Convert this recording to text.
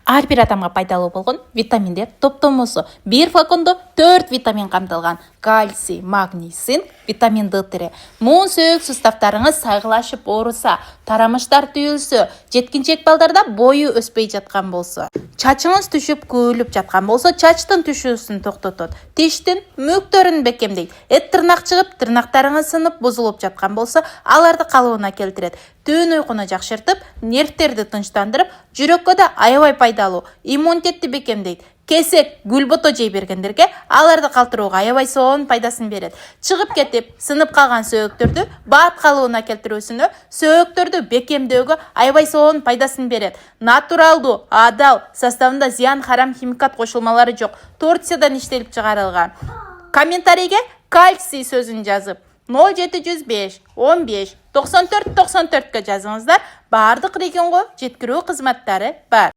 Ар бир адамга пайдалуу болгон витаминдер топтомосу. Бир флакондо 4 витамин камтылган: кальций, магний, цинк, витамин D3. Муун сөөк суставтарыңыз сайгылашып ооруса, тарамыштар түйүлсө, жеткинчек балдарда бою өспөй жаткан болсо, чачыңыз түшүп көөлүп жаткан болсо, чачтын түшүүсүн токтотот. Тиштин мүктөрүн бекемдейт. Эт тырнак чыгып, тырнактарыңыз сынып бузулуп жаткан болсо, аларды калыбына келтирет. Түн уйкуну жакшыртып, нервтерди тынчтандырып, жүрөккө да аябай пайдалуу. Иммунитетти бекемдейт. Кесек, гүлбото жей бергендерге аларды калтырууга аябай сонун пайдасын берет. Чыгып кетип, сынып калган сөөктөрдү баат калыбына келтирүүсүнө, сөөктөрдү бекемдөөгө аябай сонун пайдасын берет. Натуралдуу, адал, составында зыян харам химикат кошулмалары жок. Торсиядан иштелип чыгарылган. Комментарийге кальций сөзүн жазып 0705 15 94 94 жазыңыздар. Бардык регионго жеткирүү кызматтары бар.